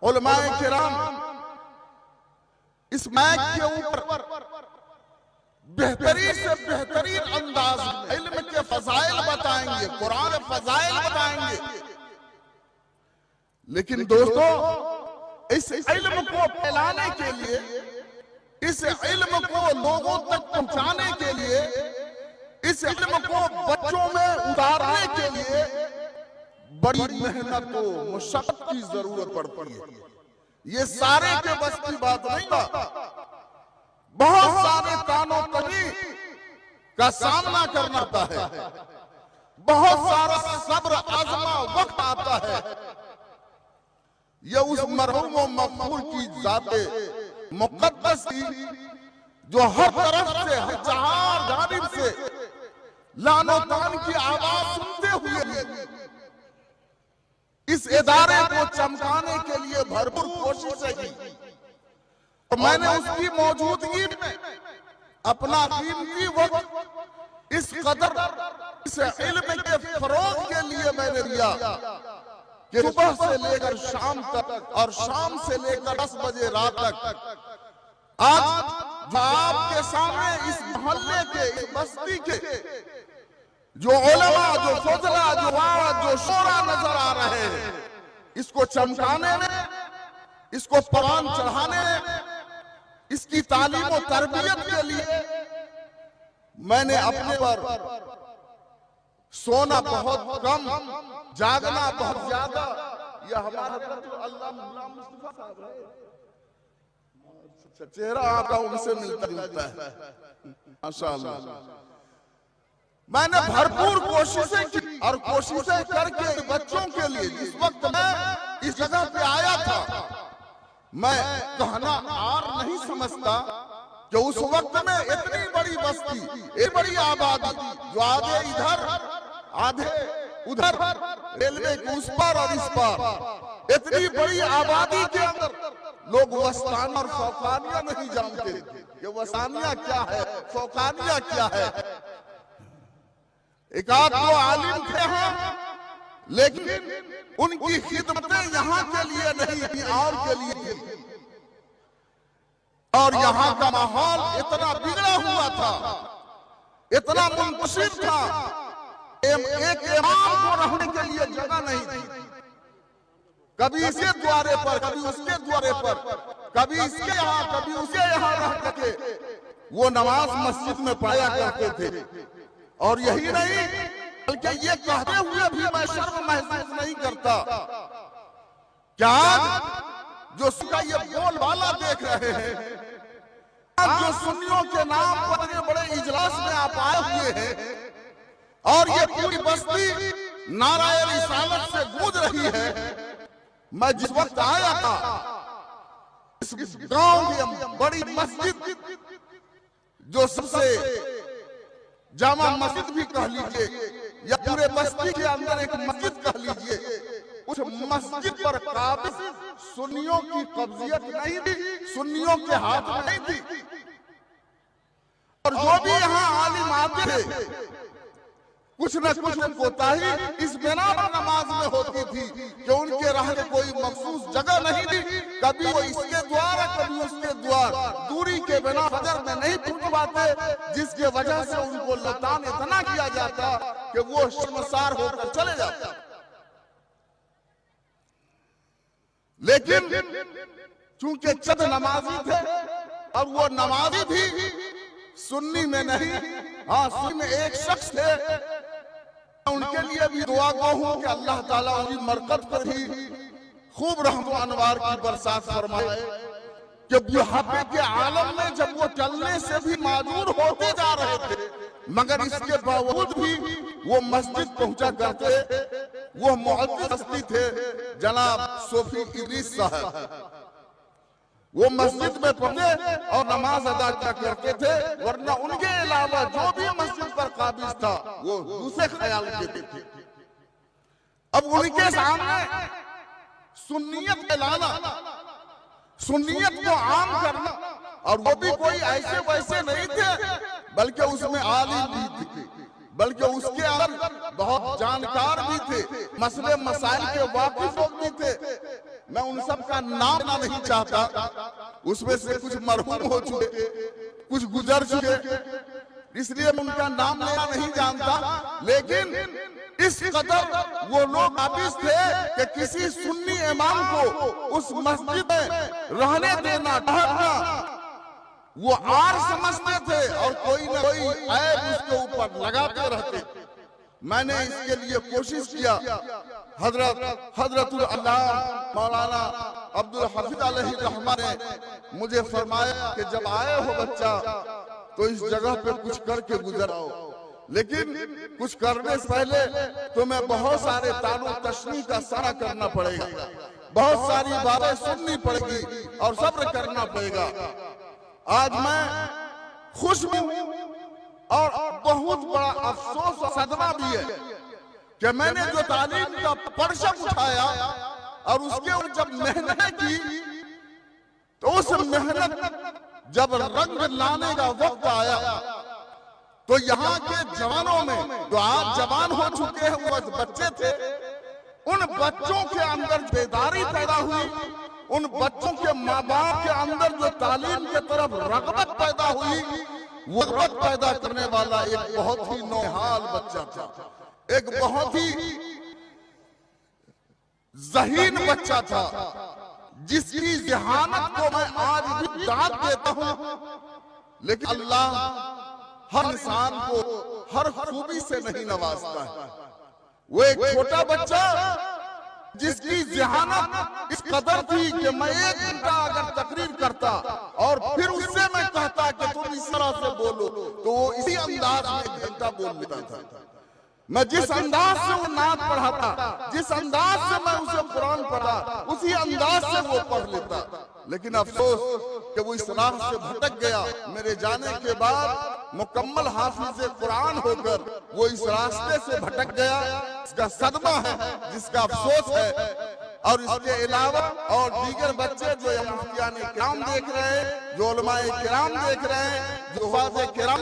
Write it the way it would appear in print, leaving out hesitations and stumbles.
उलमाए किराम इस माइक के ऊपर बेहतरीन से बेहतरीन अंदाज में इल्म के फजाइल बताएंगे, कुरान फजाइल बताएंगे। लेकिन दोस्तों, इस इल्म को फैलाने के लिए, इस इल्म को लोगों तक पहुंचाने के लिए, इस इल्म को बच्चों में उतारने के लिए बड़ी मेहनत और मुशक्कत की जरूरत पड़ती है। ये सारे के बस की बात नहीं है। बहुत सारे तानों तनी का सामना करना पड़ता है, बहुत सारा सब्र आजमा वक्त आता है। यह उस मरहूम व मकबूल की जाते मुक़द्दस की जो हर तरफ से, हर चार जानिब से लानो तान की आवाज सुनते हुए इस इदारे को चमकाने के लिए भरपूर कोशिशें की। और मैंने उसकी मौजूदगी में अपना कीमती वक्त इस कदर इस इल्म के फरोग के लिए मैंने दिया कि सुबह से लेकर शाम तक और शाम से लेकर 10 बजे रात तक आज जो आपके सामने इस मोहल्ले के, इस बस्ती के जो उलमा, जो फजला, जो वाद, जो शोरा नजर आ रहे हैं, इसको चमकाने में, इसको कुरान चढ़ाने में, इसकी तालीम और तरबियत के लिए मैंने अपने पर सोना बहुत कम, जागना बहुत ज्यादा। यह हमारा अल्लाह मुस्तफा साहब है, चेहरा आपका उनसे मिलता जुलता है माशाअल्लाह। मैंने भरपूर कोशिशें की और कोशिशें करके बच्चों के लिए, जिस वक्त मैं इस जगह पे आया था, मैं कहना आर नहीं समझता कि उस वक्त में इतनी बड़ी बस्ती, इतनी बड़ी आबादी, जो आधे इधर आधे उधर, रेलवे के उस पार और इस पार, इतनी बड़ी आबादी के अंदर लोग वस्तानिया और फौकानिया नहीं जानते कि वस्तानिया क्या है, फौकानिया क्या है। एक आध दो आलिम थे यहाँ, लेकिन उनकी खिदमतें यहाँ के लिए नहीं, और के लिए थी। और यहाँ का माहौल इतना बिगड़ा हुआ था, इतना मुंतशिर था, एक इमाम को रहने के लिए जगह नहीं थी। कभी इसके द्वारे पर, कभी उसके द्वारे पर, कभी इसके यहाँ, कभी उसके यहाँ रह करके वो नमाज मस्जिद में पढ़ाया करते थे। और यही नहीं, बल्कि ये कहते हुए भी मैं शर्म महसूस नहीं करता क्या जो उसका ये बोलबाला देख रहे हैं, आज जो सुन्नियों के नाम पर बड़े बड़े इजलास में आप आए हुए हैं और ये पूरी बस्ती नाराए रिसालत से गूंज रही है। मैं जिस वक्त आया था, इस गांव की बड़ी मस्जिद, जो सबसे जामा मस्जिद भी कह लीजिए या पूरे बस्ती के अंदर एक मस्जिद कह लीजिए, उस मस्जिद पर काबिज सुन्नियों की कब्जियत नहीं थी, सुन्नियों के हाथ में नहीं थी। और जो भी यहाँ आलिम आते थे, कुछ न कुछ कोताही इस बिना पर नमाज में होती थी कि उनके रहने कोई मखसूस जगह नहीं थी। कभी वो इसके द्वार, कभी उसके द्वार, दूरी के बिना फजर में नहीं पहुंच पाते, जिसके वजह से उनको लतान इतना किया जाता कि वो शर्मसार होकर चले जाते। लेकिन चूंकि चंद नमाजी थे और वो नमाजी भी सुन्नी में नहीं, हाँ सुन्नी में एक शख्स थे, उनके लिए भी दुआ गो हूं कि अल्लाह ताला उनकी मरकत पर ही खूब रहमत अनवार की बरसात फरमाए। कि बुढ़ापे के आलम में जब वो चलने से भी माजूर होते जा रहे थे, मगर इसके बावजूद भी वो मस्जिद पहुंचा करते। वो मुअद्दिस थे जनाब सोफी इदरीस साहब, वो मस्जिद में पहुंचे और नमाज अदा किया करते थे, वरना उनके अलावा जो भी मस्जिद पर काबिज था वो दूसरे ख्याल के थे। अब उनके सामने सुन्नियत फैलाना, सुन्नियत को आम करना, और वो भी कोई ऐसे वैसे नहीं थे, बल्कि उसमें आलिम भी थे, बल्कि उसके अंदर बहुत जानकार भी थे, मसले मसाइल के वाकिफ लोग भी थे। मैं उन सब का नाम लेना नहीं चाहता, उसमें से कुछ मरहूम हो चुके, कुछ गुजर चुके, इसलिए मैं उनका नाम लेना नहीं जानता। लेकिन इस कदर वो लोग काबिज थे कि किसी सुन्नी इमाम को उस मस्जिद में रहने देना, ठहरना वो आर समझते थे और कोई न कोई ऐब उसके ऊपर लगाते रहते। मैंने इसके लिए कोशिश किया। हजरतुल अल्लाह मौलाना अब्दुल हफीज अलैहि रहमा ने मुझे फरमाया कि जब आए हो बच्चा तो इस जगह पे कुछ करके गुजर आओ, लेकिन कुछ करने से पहले तुम्हें बहुत सारे तानु तशनी का सामना करना पड़ेगा, बहुत सारी बातें सुननी पड़ेगी और सब्र करना पड़ेगा। आज मैं खुश हूं और बहुत बड़ा अफसोस और सदमा भी है कि मैंने जो तालीम का परचम उठाया और उसके ऊपर जब मेहनत की तो उस मेहनत जब रंग लाने का वक्त आया तो यहाँ के जवानों में जो आज जवान हो चुके हैं वो बच्चे थे, उन बच्चों के अंदर बेदारी पैदा हुई, उन बच्चों के माँ बाप के अंदर जो तालीम के तरफ रगबत पैदा हुई, वो रगबत पैदा करने वाला एक बहुत ही नौहाल बच्चा था, एक बहुत ही ज़हीन बच्चा था, जिसकी जहानत को मैं आज भी दाद देता हूं। लेकिन अल्लाह हर इंसान को हर खूबी से नहीं नवाजता है। वो एक छोटा बच्चा जिसकी जहानत इस कदर थी कि मैं 1 घंटा अगर तकरीर करता और फिर उससे मैं कहता कि तुम इस तरह से बोलो तो वो इसी अंदाज में 1 घंटा बोल लेता था। मैं जिस अंदाज से वो नात पढ़ाता, जिस अंदाज से मैं उसे कुरान पढ़ा, उसी अंदाज से वो पढ़ लेता। लेकिन अफसोस कि वो इस राह से भटक गया। मेरे जाने के बाद मुकम्मल हाफिज कुरान होकर वो इस रास्ते से भटक गया। इसका सदमा है, जिसका अफसोस है। और इसके अलावा और दीगर बच्चे जो मुफ्तियान किराम देख रहे हैं, जो उलमाए किराम देख रहे हैं, जो वाज़े किराम